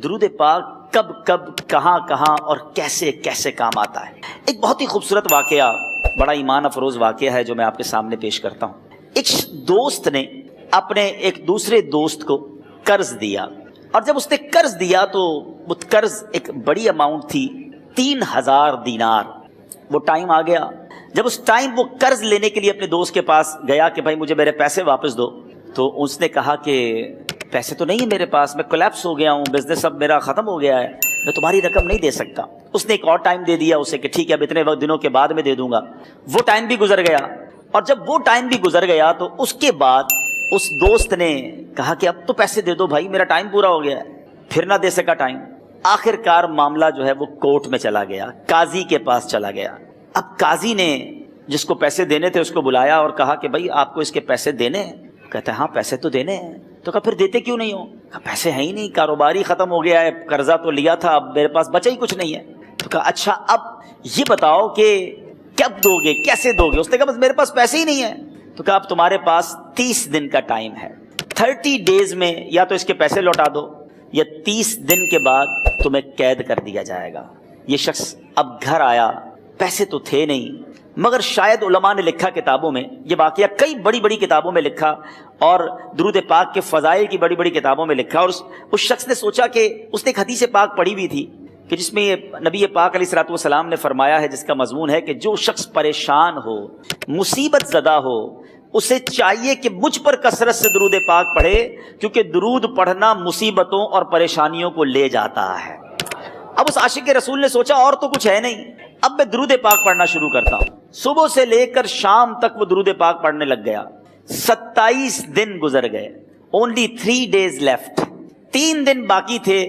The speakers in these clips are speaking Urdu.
درود پاک کب کب کہاں کہاں اور کیسے کیسے کام آتا ہے۔ ایک بہت ہی خوبصورت واقعہ، بڑا ایمان افروز واقعہ ہے جو میں آپ کے سامنے پیش کرتا ہوں۔ ایک دوست نے اپنے ایک دوسرے دوست کو قرض دیا، اور جب اس نے قرض دیا تو وہ قرض ایک بڑی اماؤنٹ تھی، 3000 دینار۔ وہ ٹائم آ گیا جب اس ٹائم وہ قرض لینے کے لیے اپنے دوست کے پاس گیا کہ بھائی مجھے میرے پیسے واپس دو، تو اس نے کہا کہ پیسے تو نہیں ہے میرے پاس، میں کولیپس ہو گیا ہوں، بزنس اب میرا ختم ہو گیا ہے، میں تمہاری رقم نہیں دے سکتا۔ اس نے ایک اور ٹائم دے دیا اسے کہ ٹھیک ہے اب اتنے وقت دنوں کے بعد میں دے دوں گا۔ وہ ٹائم بھی گزر گیا، اور جب وہ ٹائم بھی گزر گیا تو اس کے بعد اس دوست نے کہا کہ اب تو پیسے دے دو بھائی، میرا ٹائم پورا ہو گیا ہے، پھر نہ دے سکا ٹائم۔ آخر کار معاملہ جو ہے وہ کورٹ میں چلا گیا، قاضی کے پاس چلا گیا۔ اب قاضی نے جس کو پیسے دینے تھے اس کو بلایا اور کہا کہ بھائی آپ کو اس کے پیسے دینے ہیں؟ کہتا ہے ہاں پیسے تو دینے ہیں۔ تو کہا پھر دیتے کیوں نہیں ہو؟ کہا پیسے ہیں ہی نہیں، کاروبار ہی ختم ہو گیا ہے، قرضہ تو لیا تھا، اب میرے پاس بچا ہی کچھ نہیں ہے۔ تو کہا اچھا اب یہ بتاؤ کہ کب دو گے، کیسے دو گے؟ اس نے کہا بس میرے پاس پیسے ہی نہیں ہیں۔ تو کہا اب تمہارے پاس 30 دن کا ٹائم ہے، 30 ڈیز میں یا تو اس کے پیسے لوٹا دو یا 30 دن کے بعد تمہیں قید کر دیا جائے گا۔ یہ شخص اب گھر آیا، پیسے تو تھے نہیں، مگر شاید علماء نے لکھا کتابوں میں، یہ واقعہ کئی بڑی بڑی کتابوں میں لکھا اور درود پاک کے فضائل کی بڑی بڑی کتابوں میں لکھا، اور اس شخص نے سوچا کہ اس نے ایک حدیث پاک پڑھی ہوئی تھی کہ جس میں یہ نبی پاک علیہ الصلوۃ والسلام نے فرمایا ہے، جس کا مضمون ہے کہ جو شخص پریشان ہو، مصیبت زدہ ہو، اسے چاہیے کہ مجھ پر کثرت سے درود پاک پڑھے، کیونکہ درود پڑھنا مصیبتوں اور پریشانیوں کو لے جاتا ہے۔ اب اس عاشق رسول نے سوچا اور تو کچھ ہے نہیں، اب میں درود پاک پڑھنا شروع کرتا ہوں۔ صبح سے لے کر شام تک وہ درود پاک پڑھنے لگ گیا۔ 27 دن گزر گئے، only 3 days left، 3 دن باقی تھے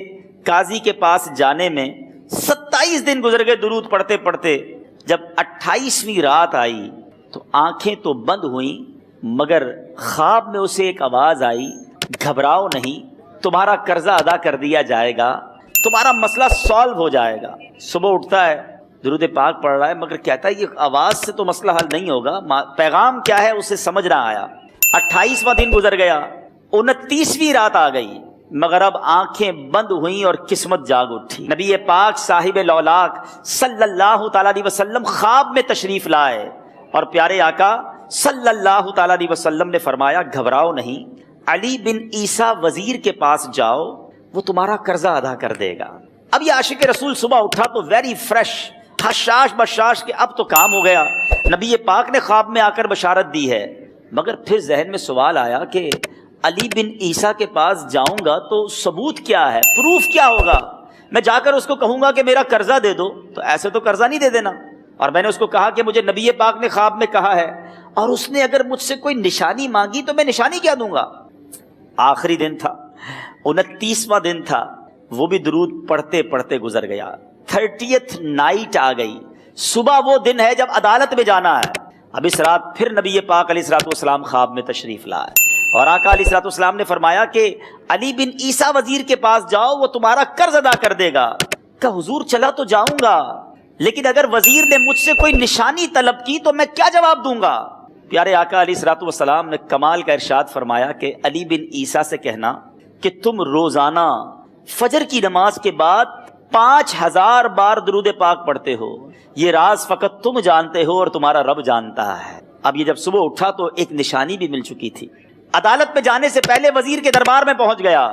قاضی کے پاس جانے میں۔ 27 دن گزر گئے درود پڑھتے پڑھتے۔ جب 28ویں رات آئی تو آنکھیں تو بند ہوئیں، مگر خواب میں اسے ایک آواز آئی، گھبراؤ نہیں، تمہارا قرضہ ادا کر دیا جائے گا، تمہارا مسئلہ سالو ہو جائے گا۔ صبح اٹھتا ہے، درود پاک پڑھ رہا ہے، مگر کہتا ہے یہ آواز سے تو مسئلہ حل نہیں ہوگا، پیغام کیا ہے اسے سمجھ نہ آیا۔ 28واں دن گزر گیا، 29ویں رات آ گئی، مگر اب آنکھیں بند ہوئیں اور قسمت جاگ اٹھی۔ نبی پاک صاحب لولاک صلی اللہ تعالیٰ علیہ وسلم خواب میں تشریف لائے، اور پیارے آقا صلی اللہ تعالیٰ علیہ وسلم نے فرمایا گھبراؤ نہیں، علی بن عیسیٰ وزیر کے پاس جاؤ، وہ تمہارا قرضہ ادا کر دے گا۔ اب یہ عاشق رسول صبح اٹھا تو ویری فریش، حشاش بشاش کہ اب تو کام ہو گیا، نبی پاک نے خواب میں آ کر بشارت دی ہے۔ مگر پھر ذہن میں سوال آیا کہ علی بن عیسیٰ کے پاس جاؤں گا تو ثبوت کیا ہے، پروف کیا ہوگا؟ میں جا کر اس کو کہوں گا کہ میرا قرضہ دے دو تو ایسے تو قرضہ نہیں دے دینا، اور میں نے اس کو کہا کہ مجھے نبی پاک نے خواب میں کہا ہے، اور اس نے اگر مجھ سے کوئی نشانی مانگی تو میں نشانی کیا دوں گا؟ آخری دن تھا، 29واں دن تھا، وہ بھی درود پڑھتے پڑھتے گزر گیا۔ 30th نائٹ آ گئی، صبح وہ دن ہے جب عدالت میں جانا ہے۔ اب اس رات پھر نبی پاک علیہ الصلوۃ والسلام خواب میں تشریف لائے، اور آقا علیہ الصلوۃ والسلام نے فرمایا کہ علی بن عیسیٰ وزیر کے پاس جاؤ، وہ تمہارا قرض ادا کر دے گا۔ کہ حضور چلا تو جاؤں گا، لیکن اگر وزیر نے مجھ سے کوئی نشانی طلب کی تو میں کیا جواب دوں گا؟ پیارے آقا علیہ الصلوۃ والسلام نے کمال کا ارشاد فرمایا کہ علی بن عیسیٰ سے کہنا کہ تم روزانہ فجر کی نماز کے بعد 5000 بار درود پاک پڑھتے ہو، یہ راز فقط تم جانتے ہو اور تمہارا رب جانتا ہے۔ اب یہ جب صبح اٹھا تو ایک نشانی بھی مل چکی تھی۔ عدالت میں جانے سے پہلے وزیر کے دربار میں پہنچ گیا،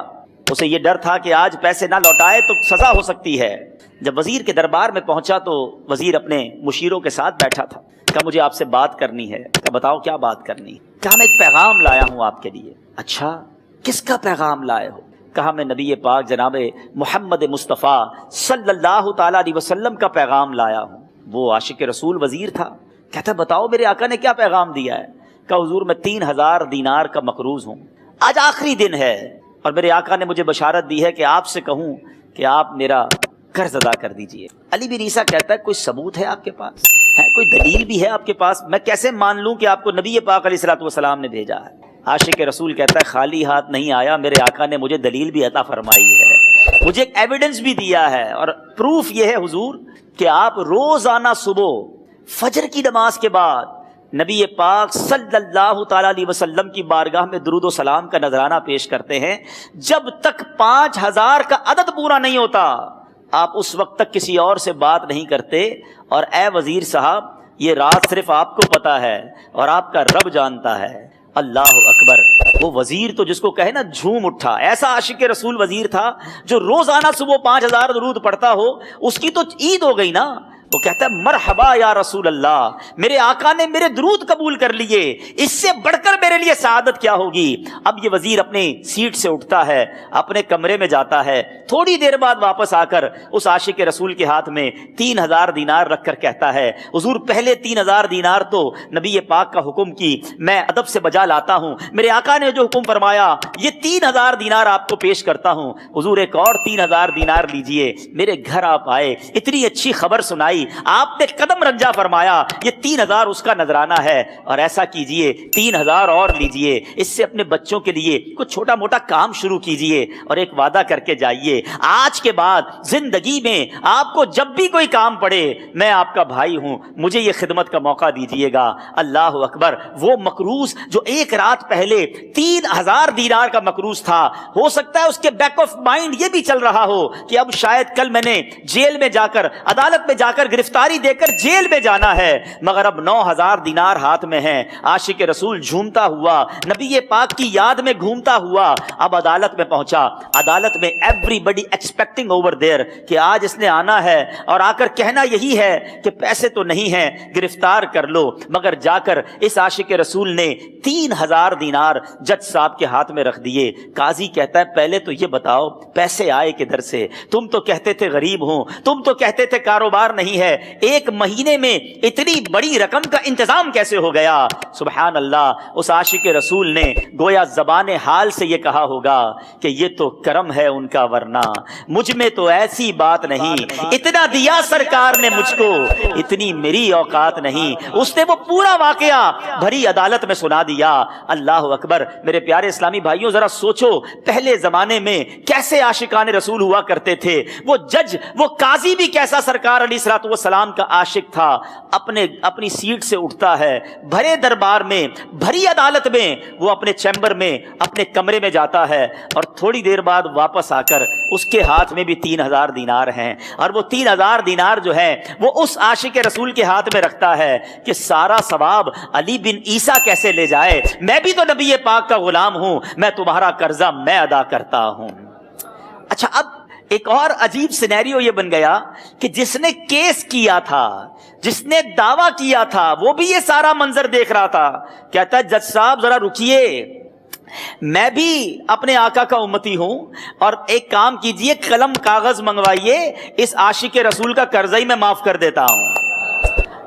اسے یہ ڈر تھا کہ آج پیسے نہ لوٹائے تو سزا ہو سکتی ہے۔ جب وزیر کے دربار میں پہنچا تو وزیر اپنے مشیروں کے ساتھ بیٹھا تھا۔ کہا مجھے آپ سے بات کرنی ہے۔ کہا بتاؤ کیا بات کرنی؟ کہا میں ایک پیغام لایا ہوں آپ کے لیے۔ اچھا کس کا پیغام لائے ہو؟ کہا میں نبی پاک جناب محمد مصطفیٰ صلی اللہ تعالیٰ علیہ وسلم کا پیغام لایا ہوں۔ وہ عاشق رسول وزیر تھا، کہتا بتاؤ میرے آقا نے کیا پیغام دیا ہے؟ کہا حضور میں 3000 دینار کا مقروض ہوں، آج آخری دن ہے، اور میرے آقا نے مجھے بشارت دی ہے کہ آپ سے کہوں کہ آپ میرا قرض ادا کر دیجئے۔ علی بن عیسیٰ کہتا ہے کوئی ثبوت ہے آپ کے پاس؟ ہے کوئی دلیل بھی ہے آپ کے پاس؟ میں کیسے مان لوں کہ آپ کو نبی پاک علیہ الصلوۃ والسلام نے بھیجا ہے؟ عاشق رسول کہتا ہے خالی ہاتھ نہیں آیا، میرے آقا نے مجھے دلیل بھی عطا فرمائی ہے، مجھے ایک ایویڈنس بھی دیا ہے، اور پروف یہ ہے حضور کہ آپ روزانہ صبح فجر کی نماز کے بعد نبی پاک صلی اللہ تعالیٰ علیہ وسلم کی بارگاہ میں درود و سلام کا نذرانہ پیش کرتے ہیں. جب تک 5000 کا عدد پورا نہیں ہوتا آپ اس وقت تک کسی اور سے بات نہیں کرتے. اور اے وزیر صاحب یہ راز صرف آپ کو پتا ہے اور آپ کا رب جانتا ہے. اللہ اکبر. وہ وزیر تو جس کو کہے نا جھوم اٹھا. ایسا عاشق رسول وزیر تھا جو روزانہ صبح 5000 درود پڑھتا ہو. اس کی تو عید ہو گئی نا. وہ کہتا ہے مرحبا یا رسول اللہ, میرے آقا نے میرے درود قبول کر لیے, اس سے بڑھ کر میرے لیے سعادت کیا ہوگی. اب یہ وزیر اپنے سیٹ سے اٹھتا ہے, اپنے کمرے میں جاتا ہے. تھوڑی دیر بعد واپس آ کر اس عاشق رسول کے ہاتھ میں 3000 دینار رکھ کر کہتا ہے حضور پہلے 3000 دینار تو نبی پاک کا حکم کی میں ادب سے بجا لاتا ہوں, میرے آقا نے جو حکم فرمایا یہ 3000 دینار آپ کو پیش کرتا ہوں. حضور ایک اور 3000 دینار لیجئے. میرے گھر آپ آئے, اتنی اچھی خبر سنائی, آپ نے قدم رنجا فرمایا, یہ 3000 اس کا نذرانہ ہے. اور ایسا کیجئے 3000 اور لیجئے, اس سے اپنے بچوں کے لیے کچھ چھوٹا موٹا کام شروع کیجئے اور ایک وعدہ کر کے جائیے, آج کے بعد زندگی میں آپ کو جب بھی کوئی کام پڑے میں آپ کا بھائی ہوں, مجھے یہ خدمت کا موقع دیجئے گا. اللہ اکبر. وہ مقروض جو ایک رات پہلے 3000 دینار کا مقروض تھا, ہو سکتا ہے اس کے بیک آف مائنڈ یہ بھی چل رہا ہو کہ اب شاید کل میں نے جیل میں جا کر عدالت میں جا کر گرفتاری دے کر جیل میں جانا ہے, مگر اب 9000 دینار ہاتھ میں ہیں. عاشق رسول جھومتا ہوا نبی پاک کی یاد میں گھومتا ہوا اب عدالت میں پہنچا. عدالت میں everybody expecting over there کہ آج اس نے آنا ہے اور آ کر کہنا یہی ہے کہ پیسے تو نہیں ہیں, گرفتار کر لو. مگر جا کر اس عاشق رسول نے 3000 دینار جج صاحب کے ہاتھ میں رکھ دیے. قاضی کہتا ہے پہلے تو یہ بتاؤ پیسے آئے کدھر سے؟ تم تو کہتے تھے غریب ہوں, تم تو کہتے تھے کاروبار نہیں ہے, ایک مہینے میں اتنی بڑی رقم کا انتظام کیسے ہو گیا؟ سبحان اللہ. اس عاشق رسول نے گویا زبان حال سے یہ کہا ہوگا کہ یہ تو کرم ہے ان کا, ورنہ مجھ میں تو ایسی بات نہیں. اتنا دیا سرکار نے مجھ کو, اتنی میری اوقات نہیں. اس نے وہ پورا واقعہ بھری عدالت میں سنا دیا. اللہ اکبر. میرے پیارے اسلامی بھائیوں ذرا سوچو پہلے زمانے میں کیسے عاشقان رسول ہوا کرتے تھے. وہ جج, وہ قاضی بھی کیسا سرکار علیہ الصلوۃ والسلام کا عاشق تھا. اپنی سیٹ سے اٹھتا ہے, بھرے دربار میں بھری عدالت میں وہ اپنے چیمبر میں اپنے کمرے میں جاتا ہے اور تھوڑی دیر بعد واپس آ کر اس کے ہاتھ میں بھی 3000 دینار ہیں. اور وہ 3000 دینار جو ہے وہ اس عاشق رسول کے ہاتھ میں رکھتا ہے کہ سارا ثواب علی بن عیسیٰ کیسے لے جائے, میں بھی تو نبی پاک کا غلام ہوں, میں تمہارا قرضہ میں ادا کرتا ہوں. اچھا اب ایک اور عجیب سینیریو یہ بن گیا کہ جس نے کیس کیا تھا, جس نے دعویٰ کیا تھا, وہ بھی یہ سارا منظر دیکھ رہا تھا. کہتا ہے جج صاحب ذرا رکیے, میں بھی اپنے آقا کا امتی ہوں اور ایک کام کیجئے, قلم کاغذ منگوائیے, اس عاشق رسول کا قرضہ ہی میں معاف کر دیتا ہوں.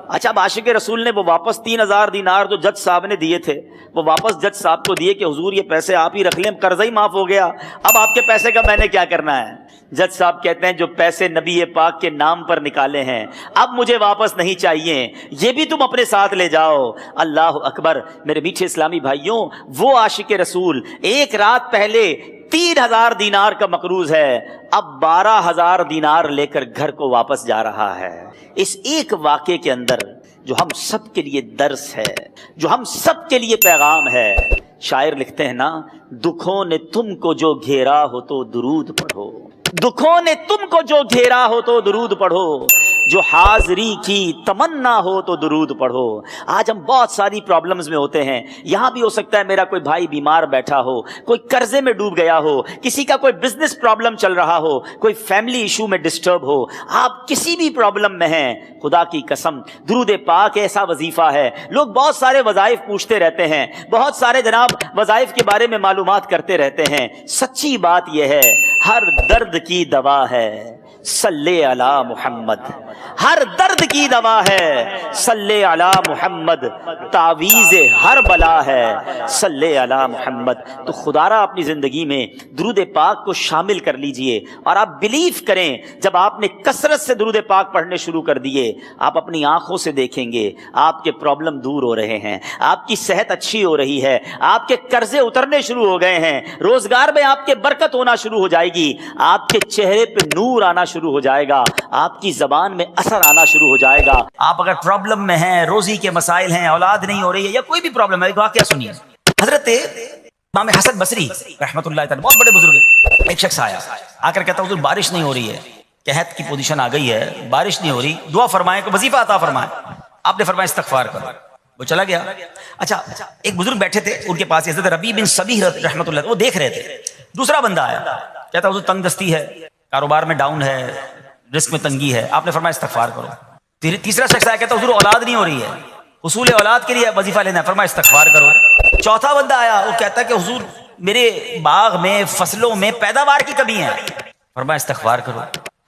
اچھا اب عاشق رسول نے وہ واپس 3000 دینار جو جج صاحب نے دیے تھے وہ واپس جج صاحب کو دیے کہ حضور یہ پیسے آپ ہی رکھ لیں, قرضہ ہی معاف ہو گیا, اب آپ کے پیسے کا میں نے کیا کرنا ہے؟ جج صاحب کہتے ہیں جو پیسے نبی پاک کے نام پر نکالے ہیں اب مجھے واپس نہیں چاہیے, یہ بھی تم اپنے ساتھ لے جاؤ. اللہ اکبر. میرے میٹھے اسلامی بھائیوں, وہ عاشق رسول ایک رات پہلے 3000 دینار کا مقروض ہے, اب 12000 دینار لے کر گھر کو واپس جا رہا ہے. اس ایک واقعے کے اندر جو ہم سب کے لیے درس ہے, جو ہم سب کے لیے پیغام ہے. شاعر لکھتے ہیں نا, دکھوں نے تم کو جو گھیرا ہو تو درود پڑھو, دکھوں نے تم کو جو گھیرا ہو تو درود پڑھو, جو حاضری کی تمنا ہو تو درود پڑھو. آج ہم بہت ساری پرابلمز میں ہوتے ہیں. یہاں بھی ہو سکتا ہے میرا کوئی بھائی بیمار بیٹھا ہو, کوئی قرضے میں ڈوب گیا ہو, کسی کا کوئی بزنس پرابلم چل رہا ہو, کوئی فیملی ایشو میں ڈسٹرب ہو, آپ کسی بھی پرابلم میں ہیں, خدا کی قسم درود پاک ایسا وظیفہ ہے. لوگ بہت سارے وظائف پوچھتے رہتے ہیں, بہت سارے جناب وظائف کے بارے میں معلومات کرتے رہتے ہیں. سچی بات یہ ہے ہر درد کی دوا ہے صلی علی محمد, ہر درد کی دوا ہے صلی علی محمد, تعویذ ہر بلا ہے صلی علی محمد. تو خدا را اپنی زندگی میں درود پاک کو شامل کر لیجئے اور آپ بلیو کریں جب آپ نے کثرت سے درود پاک پڑھنے شروع کر دیے آپ اپنی آنکھوں سے دیکھیں گے آپ کے پرابلم دور ہو رہے ہیں, آپ کی صحت اچھی ہو رہی ہے, آپ کے قرضے اترنے شروع ہو گئے ہیں, روزگار میں آپ کے برکت ہونا شروع ہو جائے جائے گی, آپ کے چہرے پہ نور آنا شروع ہو جائے گا, آپ کی زبان میں اثر آنا شروع ہو جائے گا. آپ اگر پرابلم میں ہیں, روزی کے مسائل ہیں, اولاد نہیں ہو رہی ہے, یا کوئی بھی پرابلم ہے, ایک واقعہ سنیے. حضرت امام حسن بصری رحمۃ اللہ تعالی, بہت بڑے بزرگ, ایک شخص آیا, آ کر کہتا حضور بارش نہیں ہو رہی ہے, قحط کی پوزیشن آ گئی ہے, بارش نہیں ہو رہی, دعا فرمائیں کہ وظیفہ عطا فرمائیں. آپ نے فرمایا استغفار کرو. وہ چلا گیا. اچھا, ایک بزرگ بیٹھے تھے ان کے پاس, حضرت ربیع بن صبیح رحمۃ اللہ, وہ دیکھ رہے تھے. دوسرا بندہ آیا, کہتا حضور تنگ دستی ہے, کاروبار میں ڈاؤن ہے, رزق میں تنگی ہے. آپ نے فرمایا استغفار کرو. تیسرا شخص آیا, کہتا حضور اولاد نہیں ہو رہی ہے, حصول اولاد کے لیے وظیفہ لینا ہے. فرمایا استغفار کرو. چوتھا بندہ آیا, وہ کہتا ہے کہ حضور میرے باغ میں, فصلوں میں پیداوار کی کمی ہے. فرمایا استغفار کرو.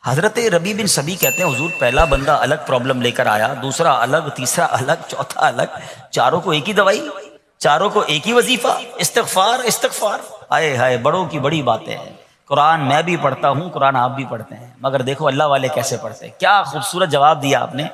حضرت ربیع بن صبیح کہتے ہیں حضور پہلا بندہ الگ پرابلم لے کر آیا, دوسرا الگ, تیسرا الگ, چوتھا الگ, چاروں کو ایک ہی دوائی, چاروں کو ایک ہی وظیفہ, استغفار استغفار. ہائے ہائے, بڑوں کی بڑی باتیں ہیں. قرآن میں بھی پڑھتا ہوں, قرآن آپ بھی پڑھتے ہیں, مگر دیکھو اللہ والے کیسے پڑھتے ہیں. کیا خوبصورت جواب دیا آپ نے.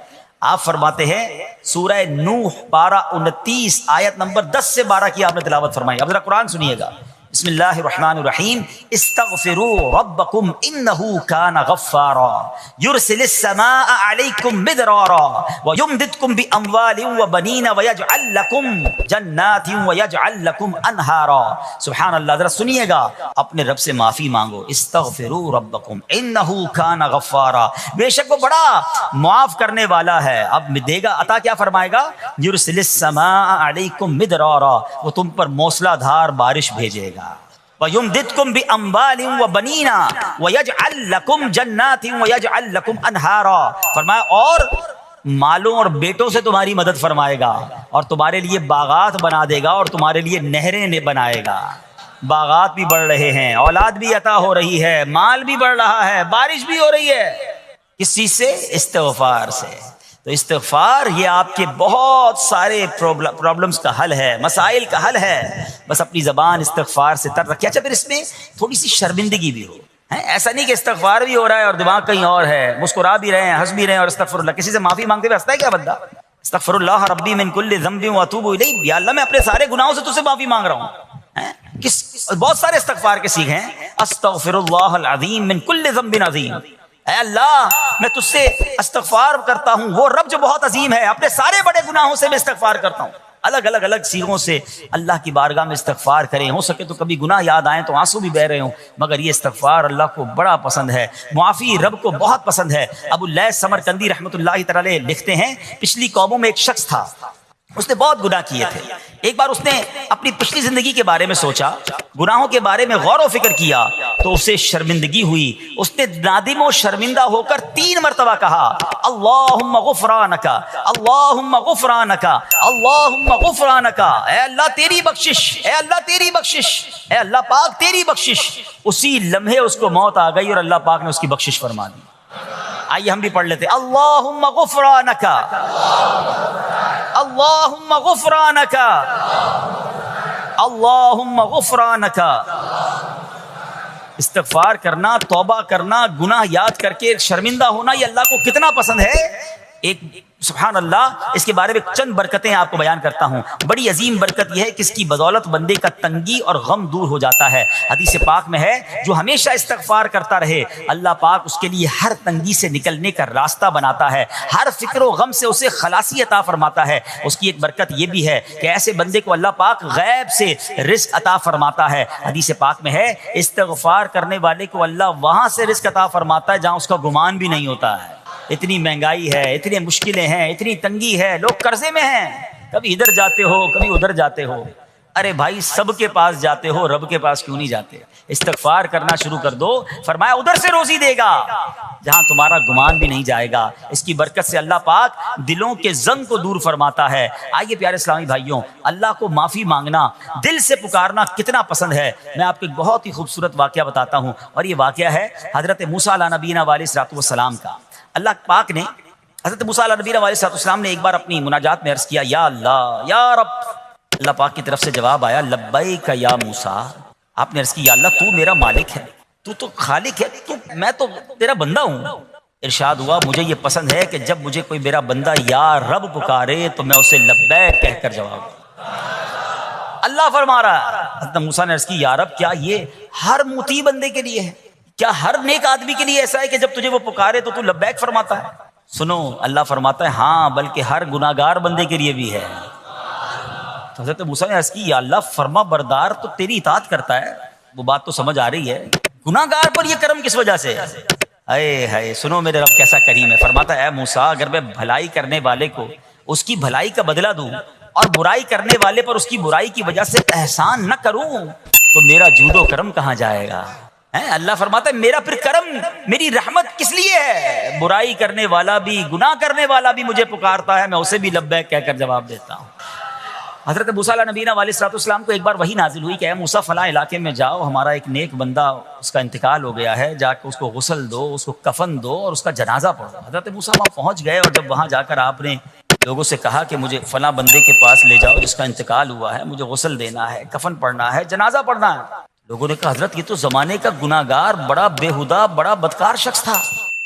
آپ فرماتے ہیں سورہ نوح پارہ 29 آیت نمبر 10 سے 12 کی آپ نے تلاوت فرمائی. اب ذرا قرآن سنیے گا. بسم اللہ الرحمن الرحیم. استغفروا ربکم انہ کان غفارا یرسل السماء علیکم مدرارا ویمددکم باموال وبنین ویجعل لکم جنات ویجعل لکم انہارا. سبحان اللہ. ذرا سنیے گا, اپنے رب سے معافی مانگو. استغفروا ربکم انہ کان غفارا, بے شک وہ بڑا معاف کرنے والا ہے. اب دے گا عطا, کیا فرمائے گا. یرسل السماء علیکم مدرارا, وہ تم پر موسلا دھار بارش بھیجے گا. وَيُمْدِدْكُمْ بِأَمْوَالٍ وَبَنِينَ وَيَجْعَلْ لَكُمْ جَنَّاتٍ وَيَجْعَلْ لَكُمْ أَنْهَارًا. فرمایا اور مالوں اور بیٹوں سے تمہاری مدد فرمائے گا, اور تمہارے لیے باغات بنا دے گا, اور تمہارے لیے نہریں بنائے گا. باغات بھی بڑھ رہے ہیں, اولاد بھی عطا ہو رہی ہے, مال بھی بڑھ رہا ہے, بارش بھی ہو رہی ہے. کس چیز سے؟ استغفار سے. تو استغفار یہ آپ کے بہت سارے پرابلمز کا حل ہے, مسائل کا حل ہے. بس اپنی زبان استغفار سے تر رکھیے. اچھا, پھر اس میں تھوڑی سی شرمندگی بھی ہو. ایسا نہیں کہ استغفار بھی ہو رہا ہے اور دماغ کہیں اور ہے, مسکرا بھی رہے ہیں, ہنس بھی رہے ہیں, اور استغفر اللہ, کسی سے معافی مانگتے ہوئے ہنستا ہے کیا بندہ. استغفر اللہ ربی من کل ذنب واتوب الیہ. یا اللہ میں اپنے سارے گناہوں سے تجھ سے معافی مانگ رہا ہوں. بہت سارے استغفار کے سیکھے ہیں. استغفر اللہ العظیم من کل ذنب عظیم. اے اللہ میں تجھ سے استغفار کرتا ہوں, وہ رب جو بہت عظیم ہے, اپنے سارے بڑے گناہوں سے میں استغفار کرتا ہوں. الگ الگ الگ سیغوں سے اللہ کی بارگاہ میں استغفار کریں. ہو سکے تو کبھی گناہ یاد آئیں تو آنسو بھی بہ رہے ہوں, مگر یہ استغفار اللہ کو بڑا پسند ہے, معافی رب کو بہت پسند ہے. ابو اللیث سمرقندی رحمۃ اللہ تعالی لکھتے ہیں پچھلی قوموں میں ایک شخص تھا, اس نے بہت گناہ کیے تھے. ایک بار اس نے اپنی پچھلی زندگی کے بارے میں سوچا, گناہوں کے بارے میں غور و فکر کیا, تو اسے شرمندگی ہوئی. اس نے نادم و شرمندہ ہو کر 3 مرتبہ کہا اللہم غفرانک, اللہم غفرانک, اللہم غفرانک. اے اللہ تیری بخشش, اے اللہ تیری بخشش, اے اللہ پاک تیری بخشش. اسی لمحے اس کو موت آ گئی اور اللہ پاک نے اس کی بخشش فرما دی. آئیے ہم بھی پڑھ لیتے. اللہم غفرانک, اللہم غفرانک, اللہم غفرانک. استغفار کرنا, توبہ کرنا, گناہ یاد کر کے شرمندہ ہونا, یہ اللہ کو کتنا پسند ہے. ایک سبحان اللہ, اس کے بارے میں چند برکتیں آپ کو بیان کرتا ہوں. بڑی عظیم برکت یہ ہے کہ اس کی بدولت بندے کا تنگی اور غم دور ہو جاتا ہے. حدیث پاک میں ہے جو ہمیشہ استغفار کرتا رہے, اللہ پاک اس کے لیے ہر تنگی سے نکلنے کا راستہ بناتا ہے, ہر فکر و غم سے اسے خلاصی عطا فرماتا ہے. اس کی ایک برکت یہ بھی ہے کہ ایسے بندے کو اللہ پاک غیب سے رزق عطا فرماتا ہے. حدیث پاک میں ہے استغفار کرنے والے کو اللہ وہاں سے رزق عطا فرماتا ہے جہاں اس کا گمان بھی نہیں ہوتا ہے. اتنی مہنگائی ہے, اتنی مشکلیں ہیں, اتنی تنگی ہے, لوگ قرضے میں ہیں, کبھی ادھر جاتے ہو کبھی ادھر جاتے ہو. ارے بھائی سب کے پاس جاتے ہو, رب کے پاس کیوں نہیں جاتے؟ استغفار کرنا شروع کر دو, فرمایا ادھر سے روزی دے گا جہاں تمہارا گمان بھی نہیں جائے گا. اس کی برکت سے اللہ پاک دلوں کے زنگ کو دور فرماتا ہے. آئیے پیارے اسلامی بھائیوں, اللہ کو معافی مانگنا, دل سے پکارنا کتنا پسند ہے. میں آپ کو ایک بہت ہی خوبصورت واقعہ بتاتا ہوں, اور یہ واقعہ ہے حضرت موسیٰ علیہ نبینا علیہ الصلوۃ والسلام کا. اللہ پاک نے حضرت موسیٰ علیہ نبینا علیہ الصلوۃ والسلام نے ایک بار اپنی مناجات میں عرض کیا یا اللہ یا رب. اللہ پاک کی طرف سے جواب آیا لبیک یا موسیٰ. آپ نے عرض کی یا اللہ تو میرا مالک ہے, تو تو خالق ہے, تو میں تو تیرا بندہ ہوں. ارشاد ہوا مجھے یہ پسند ہے کہ جب مجھے کوئی میرا بندہ یا رب پکارے تو میں اسے لبیک کہہ کر جواب دوں. اللہ فرما رہا ہے حضرت موسیٰ نے عرض کی یا رب کیا یہ ہر مطیع بندے کے لیے ہے؟ کیا ہر نیک آدمی کے لیے ایسا ہے کہ جب تجھے وہ پکارے تو لبیک فرماتا ہے؟ سنو، اللہ فرماتا ہے ہاں، بلکہ ہر گناہگار بندے کے لیے بھی ہے۔ تو حضرت موسیٰ نے عرض کی یا اللہ، فرما بردار تو تیری اطاعت کرتا ہے، وہ بات تو سمجھ آ رہی ہے، گناہگار پر یہ کرم کس وجہ سے؟ اے ہائے، سنو میرے رب کیسا کریم ہے۔ فرماتا ہے اے موسیٰ، اگر میں بھلائی کرنے والے کو اس کی بھلائی کا بدلہ دوں اور برائی کرنے والے پر اس کی برائی کی وجہ سے احسان نہ کروں تو میرا جود و کرم کہاں جائے گا؟ اللہ فرماتا ہے میرا پھر کرم، میری رحمت کس لیے ہے؟ برائی کرنے والا بھی، گناہ کرنے والا بھی مجھے پکارتا ہے، میں اسے بھی لبیک کہہ کر جواب دیتا ہوں۔ حضرت موسیٰ علیہ نبینا علیہ الصلوۃ والسلام کو ایک بار وحی نازل ہوئی کہ اے موسیٰ فلاں علاقے میں جاؤ، ہمارا ایک نیک بندہ اس کا انتقال ہو گیا ہے، جا کے اس کو غسل دو، اس کو کفن دو اور اس کا جنازہ پڑھو۔ حضرت موسیٰ وہاں پہنچ گئے اور جب وہاں جا کر آپ نے لوگوں سے کہا کہ مجھے فلاں بندے کے پاس لے جاؤ جس کا انتقال ہوا ہے، مجھے غسل دینا ہے، کفن پڑھنا ہے، جنازہ پڑھنا ہے، لوگوں نے کہا حضرت یہ تو زمانے کا گناہگار، بڑا بےہودہ، بڑا بدکار شخص تھا،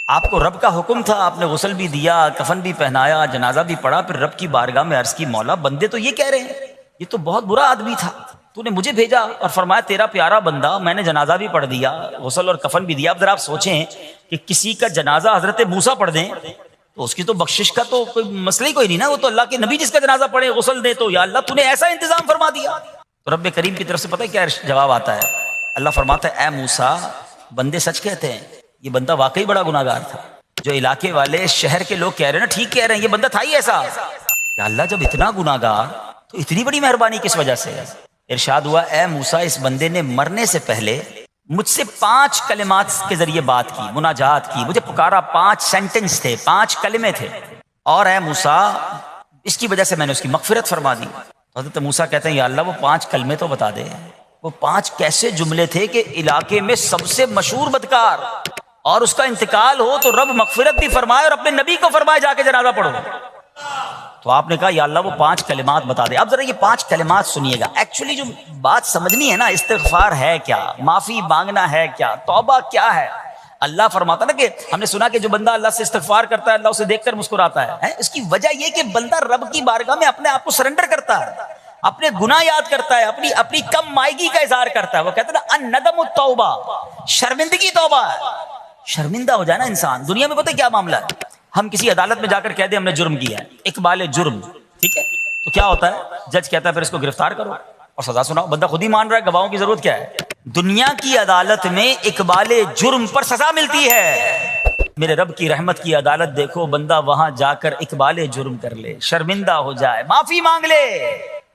آپ کو رب کا حکم تھا، آپ نے غسل بھی دیا، کفن بھی پہنایا، جنازہ بھی پڑھا، پھر رب کی بارگاہ میں عرض کی مولا بندے تو یہ کہہ رہے ہیں یہ تو بہت برا آدمی تھا، تو نے مجھے بھیجا اور فرمایا تیرا پیارا بندہ، میں نے جنازہ بھی پڑھ دیا، غسل اور کفن بھی دیا۔ اب ذرا آپ سوچیں کہ کسی کا جنازہ حضرت موسیٰ پڑھ دیں تو اس کی تو بخشش کا تو کوئی مسئلہ ہی کوئی نہیں نا، وہ تو اللہ کے نبی جس کا جنازہ پڑھے غسل دے تو یا اللہ تو نے ایسا انتظام فرما دیا۔ تو رب کریم کی طرف سے پتہ ہے کیا جواب آتا ہے؟ اللہ فرماتا ہے اے موسیٰ، بندے سچ کہتے ہیں، یہ بندہ واقعی بڑا گناہگار تھا، جو علاقے والے شہر کے لوگ کہہ رہے ہیں نا ٹھیک کہہ رہے ہیں، یہ بندہ تھا ہی ایسا۔ یا اللہ جب اتنا گناہگار تو اتنی بڑی مہربانی کس وجہ سے؟ ارشاد ہوا اے موسیٰ، اس بندے نے مرنے سے پہلے مجھ سے 5 کلمات کے ذریعے بات کی، مناجات کی، مجھے پکارا، 5 سینٹنس تھے، 5 کلمے تھے، اور اے موسیٰ اس کی وجہ سے میں نے اس کی مغفرت فرما دی۔ حضرت موسیٰ کہتے ہیں یا اللہ وہ 5 کلمے تو بتا دے، وہ 5 کیسے جملے تھے کہ علاقے میں سب سے مشہور بدکار اور اس کا انتقال ہو تو رب مغفرت بھی فرمائے اور اپنے نبی کو فرمائے جا کے جنازہ پڑھو۔ تو آپ نے کہا یا اللہ وہ 5 کلمات بتا دے۔ اب ذرا یہ 5 کلمات سنیے گا، ایکچولی جو بات سمجھنی ہے نا، استغفار ہے کیا، معافی مانگنا ہے کیا، توبہ کیا ہے؟ اللہ فرماتا نا کہ ہم نے سنا کہ جو بندہ اللہ سے استغفار کرتا ہے اللہ اسے دیکھ کر مسکراتا ہے، اس کی وجہ یہ کہ بندہ رب کی بارگاہ میں اپنے آپ کو سرنڈر کرتا ہے، اپنے گناہ یاد کرتا ہے، اپنی کم مائگی کا اظہار کرتا ہے۔ وہ کہتے ہیں نا الندم التوبہ، شرمندگی توبہ ہے، شرمندہ ہو جائے نا انسان۔ دنیا میں پتہ کیا معاملہ ہے، ہم کسی عدالت میں جا کر کہہ دیں ہم نے جرم کیا ہے، اقبال جرم، ٹھیک ہے، تو کیا ہوتا ہے، جج کہتا ہے پھر اس کو گرفتار کرو اور سزا سناؤ، بندہ خود ہی مان رہا ہے، گواہوں کی ضرورت کیا ہے؟ دنیا کی عدالت میں اقبال جرم پر سزا ملتی ہے، میرے رب کی رحمت کی عدالت دیکھو، بندہ وہاں جا کر اقبال جرم کر لے، شرمندہ ہو جائے، معافی مانگ لے،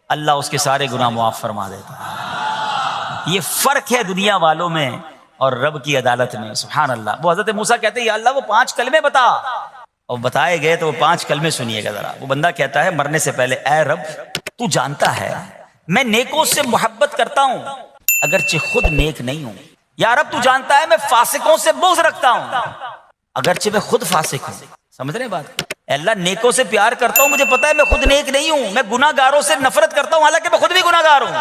اللہ اس کے سارے گناہ معاف فرما دیتا ہے۔ یہ فرق ہے دنیا والوں میں اور رب کی عدالت میں، سبحان اللہ۔ وہ حضرت موسیٰ کہتے ہیں یا اللہ وہ 5 کلمے بتا، اور بتائے گئے تو وہ 5 کلمے سنیے گا ذرا۔ وہ بندہ کہتا ہے مرنے سے پہلے اے رب تو جانتا ہے میں نیکوں سے محبت کرتا ہوں اگرچہ خود نیک نہیں ہوں، یا رب تو جانتا ہے میں فاسقوں سے بغض رکھتا ہوں اگرچہ میں خود فاسق ہوں۔ سمجھ رہے ہیں بات؟ اے اللہ نیکوں سے پیار کرتا ہوں، مجھے پتا ہے میں خود نیک نہیں ہوں، میں گناہ گاروں سے نفرت کرتا ہوں حالانکہ میں خود بھی گناہ گار ہوں،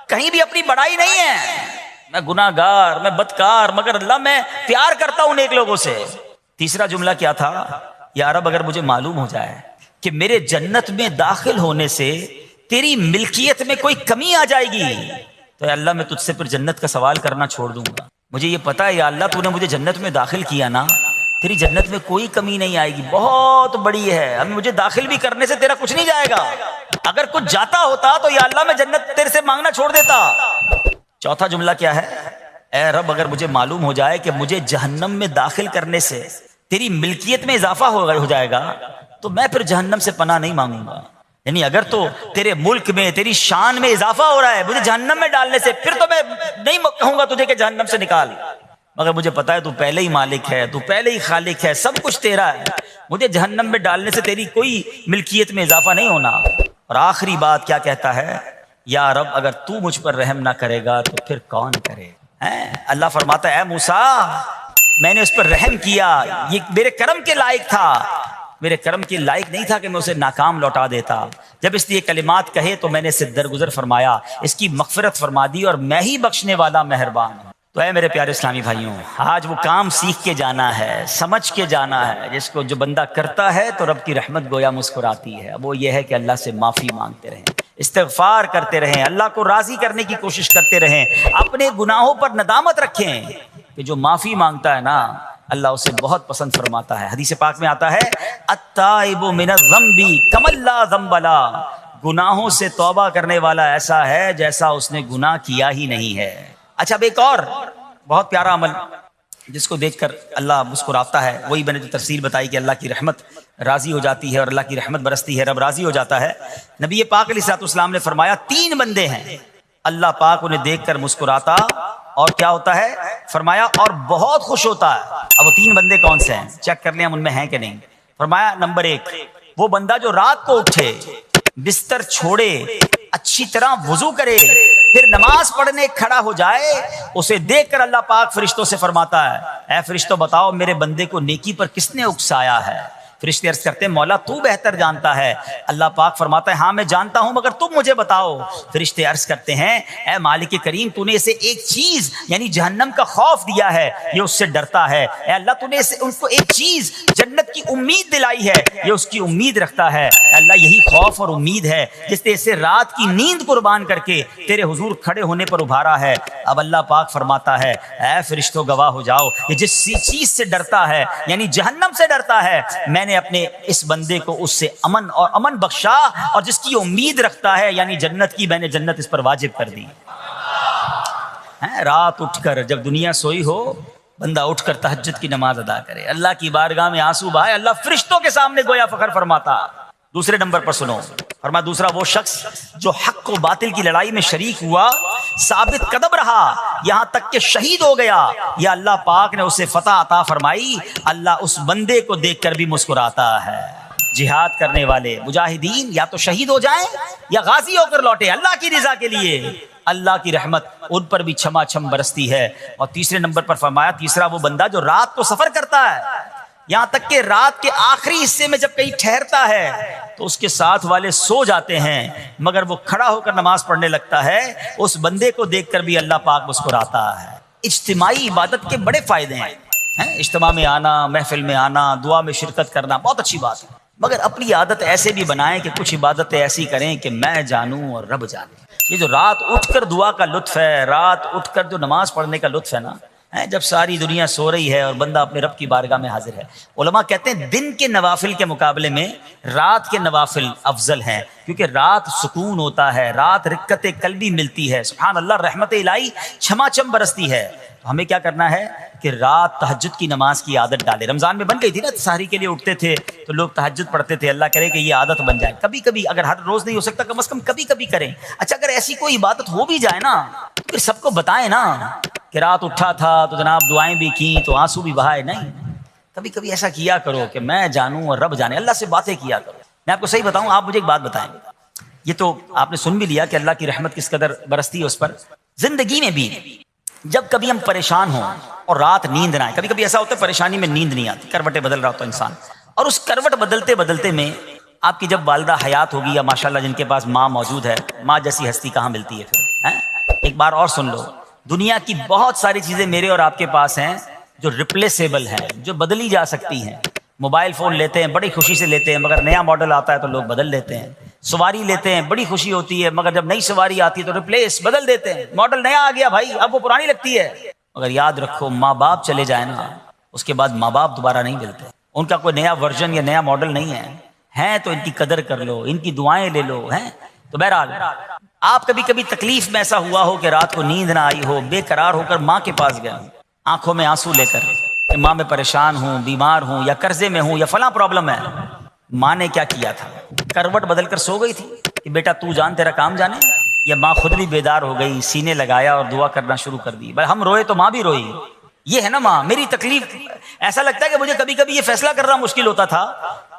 کہیں بھی اپنی بڑائی نہیں ہے، میں گناہ گار، میں بدکار، مگر اللہ میں پیار کرتا ہوں نیک لوگوں سے۔ تیسرا جملہ کیا تھا؟ یا رب اگر مجھے معلوم ہو جائے کہ میرے جنت میں داخل ہونے سے تیری ملکیت میں کوئی کمی آ جائے گی تو اے اللہ میں تجھ سے پھر جنت کا سوال کرنا چھوڑ دوں گا۔ مجھے یہ پتا ہے یا اللہ تو نے مجھے جنت میں داخل کیا نا، تیری جنت میں کوئی کمی نہیں آئے گی، بہت بڑی ہے، اب مجھے داخل بھی کرنے سے تیرا کچھ نہیں جائے گا، اگر کچھ جاتا ہوتا تو یا اللہ میں جنت تیرے سے مانگنا چھوڑ دیتا۔ چوتھا جملہ کیا ہے؟ اے رب اگر مجھے معلوم ہو جائے کہ مجھے جہنم میں داخل کرنے سے تیری ملکیت میں اضافہ ہو جائے گا تو میں پھر جہنم سے پناہ نہیں مانگوں گا، یعنی اگر تو تیرے ملک میں تیری شان میں اضافہ ہو رہا ہے مجھے جہنم میں ڈالنے سے، پھر تو میں نہیں کہوں گا تجھے کہ جہنم سے نکال، مگر مجھے پتا ہے تو پہلے ہی مالک ہے، تو پہلے ہی خالق ہے، سب کچھ تیرا ہے، مجھے جہنم میں ڈالنے سے تیری کوئی ملکیت میں اضافہ نہیں ہونا۔ اور آخری بات کیا کہتا ہے؟ یا رب اگر تو مجھ پر رحم نہ کرے گا تو پھر کون کرے؟ اللہ فرماتا ہے اے موسیٰ میں نے اس پر رحم کیا، یہ میرے کرم کے لائق تھا، میرے کرم کے لائق نہیں تھا کہ میں اسے ناکام لوٹا دیتا، جب اس نے یہ کلمات کہے تو میں نے اسے درگزر فرمایا، اس کی مغفرت فرما دی، اور میں ہی بخشنے والا مہربان ہوں۔ تو اے میرے پیارے اسلامی بھائیوں، آج وہ کام سیکھ کے جانا ہے، سمجھ کے جانا ہے، جس کو جو بندہ کرتا ہے تو رب کی رحمت گویا مسکراتی ہے۔ وہ یہ ہے کہ اللہ سے معافی مانگتے رہیں، استغفار کرتے رہیں، اللہ کو راضی کرنے کی کوشش کرتے رہیں، اپنے گناہوں پر ندامت رکھیں، کہ جو معافی مانگتا ہے نا اللہ اسے بہت پسند فرماتا ہے. حدیث پاک میں آتا ہے التائب من الذنب کمن لا ذنب له، گناہوں سے توبہ کرنے والا ایسا ہے جیسا اس نے گناہ کیا ہی نہیں ہے. اچھا اب ایک اور بہت پیارا عمل جس کو دیکھ کر اللہ مسکراتا ہے، وہی میں نے جو تفسیر بتائی کہ اللہ کی رحمت راضی ہو جاتی ہے اور اللہ کی رحمت برستی ہے، رب راضی ہو جاتا ہے. نبی پاک علیہ الصلوۃ والسلام نے فرمایا 3 بندے ہیں اللہ پاک انہیں دیکھ کر مسکراتا اور کیا ہوتا ہے، فرمایا اور بہت خوش ہوتا ہے. اب وہ 3 بندے کون سے ہیں چیک کر لیں ہم ان میں ہیں کہ نہیں. فرمایا نمبر 1 وہ بندہ جو رات کو اٹھے، بستر چھوڑے، اچھی طرح وضو کرے، پھر نماز پڑھنے کھڑا ہو جائے، اسے دیکھ کر اللہ پاک فرشتوں سے فرماتا ہے اے فرشتوں بتاؤ میرے بندے کو نیکی پر کس نے اکسایا ہے. فرشتے عرض کرتے ہیں مولا تو بہتر جانتا ہے. اللہ پاک فرماتا ہے ہاں میں جانتا ہوں مگر تم مجھے بتاؤ. فرشتے عرض کرتے ہیں اے مالک کریم تو نے اسے ایک چیز یعنی جہنم کا خوف دیا ہے، یہ اس سے ڈرتا ہے. اے اللہ تو نے اسے ان کو ایک چیز جنت کی امید دلائی ہے، یہ اس کی امید رکھتا ہے. اے اللہ یہی خوف اور امید ہے جس نے اسے رات کی نیند قربان کر کے تیرے حضور کھڑے ہونے پر ابھارا ہے. اب اللہ پاک فرماتا ہے اے فرشتوں گواہ ہو جاؤ یہ جس چیز سے ڈرتا ہے یعنی جہنم سے ڈرتا ہے، میں نے اپنے اس بندے کو اس سے امن بخشا، اور جس کی امید رکھتا ہے یعنی جنت کی، میں نے جنت اس پر واجب کر دی. رات اٹھ کر جب دنیا سوئی ہو بندہ اٹھ کر تہجد کی نماز ادا کرے، اللہ کی بارگاہ میں آنسو بہائے، اللہ فرشتوں کے سامنے گویا فخر فرماتا. دوسرے نمبر پر سنو، فرمایا دوسرا وہ شخص جو حق و باطل کی لڑائی میں شریک ہوا، ثابت قدم رہا یہاں تک کہ شہید ہو گیا، یا اللہ پاک نے اسے فتح عطا فرمائی. اللہ اس بندے کو دیکھ کر بھی مسکراتا ہے. جہاد کرنے والے مجاہدین یا تو شہید ہو جائیں یا غازی ہو کر لوٹے اللہ کی رضا کے لیے، اللہ کی رحمت ان پر بھی چھما چھم برستی ہے. اور تیسرے نمبر پر فرمایا تیسرا وہ بندہ جو رات کو سفر کرتا ہے، یہاں تک کہ رات کے آخری حصے میں جب کہیں ٹھہرتا ہے تو اس کے ساتھ والے سو جاتے ہیں مگر وہ کھڑا ہو کر نماز پڑھنے لگتا ہے، اس بندے کو دیکھ کر بھی اللہ پاک مسکراتا ہے. اجتماعی عبادت کے بڑے فائدے ہیں. اجتماع میں آنا، محفل میں آنا، دعا میں شرکت کرنا بہت اچھی بات ہے، مگر اپنی عادت ایسے بھی بنائیں کہ کچھ عبادتیں ایسی کریں کہ میں جانوں اور رب جانے. یہ جو رات اٹھ کر دعا کا لطف ہے، رات اٹھ کر جو نماز پڑھنے کا لطف ہے نا، جب ساری دنیا سو رہی ہے اور بندہ اپنے رب کی بارگاہ میں حاضر ہے. علماء کہتے ہیں دن کے نوافل کے مقابلے میں رات کے نوافل افضل ہیں، کیونکہ رات سکون ہوتا ہے، رات رکت قلبی ملتی ہے. سبحان اللہ، رحمت الہی چھما چھم برستی ہے. تو ہمیں کیا کرنا ہے کہ رات تہجد کی نماز کی عادت ڈالے. رمضان میں بن گئی تھی نا، سحری کے لیے اٹھتے تھے تو لوگ تہجد پڑھتے تھے. اللہ کرے کہ یہ عادت بن جائے. کبھی کبھی اگر ہر روز نہیں ہو سکتا کم از کم کبھی کبھی کریں. اچھا اگر ایسی کوئی عبادت ہو بھی جائے نا تو پھر سب کو بتائیں نا کہ رات اٹھا تھا تو جناب دعائیں بھی کی تو آنسو بھی بہائے. نہیں، کبھی کبھی ایسا کیا کرو کہ میں جانوں اور رب جانے، اللہ سے باتیں کیا کرو. میں آپ کو صحیح بتاؤں، آپ مجھے ایک بات بتائیں. یہ تو آپ نے سن بھی لیا کہ اللہ کی رحمت کس قدر برستی ہے اس پر. زندگی میں بھی جب کبھی ہم پریشان ہوں اور رات نیند نہ آئے، کبھی کبھی ایسا ہوتا ہے پریشانی میں نیند نہیں آتی، کروٹیں بدل رہا ہوتا ہے انسان، اور اس کروٹ بدلتے بدلتے میں آپ کی جب والدہ حیات ہوگی یا ماشاءاللہ جن کے پاس ماں موجود ہے، ماں جیسی ہستی کہاں ملتی ہے پھر. ایک بار اور سن لو، دنیا کی بہت ساری چیزیں میرے اور آپ کے پاس ہیں جو ریپلیسیبل ہیں، جو بدلی جا سکتی ہیں. موبائل فون لیتے ہیں بڑی خوشی سے لیتے ہیں، مگر نیا ماڈل آتا ہے تو لوگ بدل لیتے ہیں. سواری لیتے ہیں بڑی خوشی ہوتی ہے، مگر جب نئی سواری آتی ہے تو ریپلیس بدل دیتے ہیں. ماڈل نیا آ گیا بھائی، اب وہ پرانی لگتی ہے. مگر یاد رکھو ماں باپ چلے جائیں نا، اس کے بعد ماں باپ دوبارہ نہیں ملتے. ان کا کوئی نیا ورژن یا نیا ماڈل نہیں ہے. ہیں تو ان کی قدر کر لو، ان کی دعائیں لے لو. ہیں تو بہرحال آپ کبھی کبھی تکلیف میں ایسا ہوا ہو کہ رات کو نیند نہ آئی ہو، بے قرار ہو کر ماں کے پاس گیا ہوں آنکھوں میں آنسو لے کر کہ ماں میں پریشان ہوں، بیمار ہوں، یا قرضے میں ہوں، یا فلاں پرابلم ہے. ماں نے کیا کیا تھا؟ کروٹ بدل کر سو گئی تھی کہ بیٹا تو جان تیرا کام جانے، یا ماں خود بھی بیدار ہو گئی، سینے لگایا اور دعا کرنا شروع کر دی. بھائی ہم روئے تو ماں بھی روئی. یہ ہے نا ماں. میری تکلیف، ایسا لگتا ہے کہ مجھے کبھی کبھی یہ فیصلہ کرنا مشکل ہوتا تھا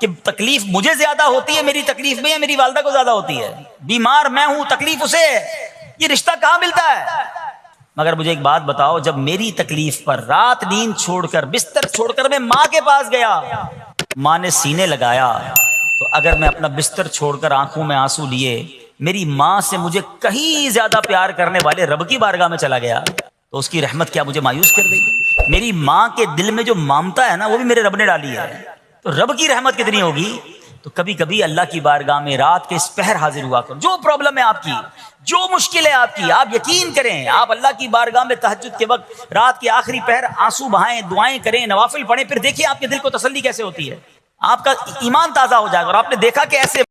کہ تکلیف مجھے زیادہ ہوتی ہے میری تکلیف میں، یا میری والدہ کو زیادہ ہوتی ہے. بیمار میں ہوں، تکلیف اسے ہے، یہ رشتہ کہاں ملتا ہے؟ مگر مجھے ایک بات بتاؤ، جب میری تکلیف پر رات نیند چھوڑ کر بستر چھوڑ کر میں ماں کے پاس گیا، ماں نے سینے لگایا، تو اگر میں اپنا بستر چھوڑ کر آنکھوں میں آنسو لیے میری ماں سے مجھے کہیں زیادہ پیار کرنے والے رب کی بارگاہ میں چلا گیا تو اس کی رحمت کیا مجھے مایوس کر دے گی؟ میری ماں کے دل میں جو ممتا ہے نا وہ بھی میرے رب نے ڈالی ہے، تو رب کی رحمت کتنی ہوگی. تو کبھی کبھی اللہ کی بارگاہ میں رات کے اس پہر حاضر ہوا کرو. جو پرابلم ہے آپ کی، جو مشکل ہے آپ کی، آپ یقین کریں، آپ اللہ کی بارگاہ میں تہجد کے وقت رات کے آخری پہر آنسو بہائیں، دعائیں کریں، نوافل پڑھیں، پھر دیکھیں آپ کے دل کو تسلی کیسے ہوتی ہے. آپ کا ایمان تازہ ہو جائے گا. اور آپ نے دیکھا کہ ایسے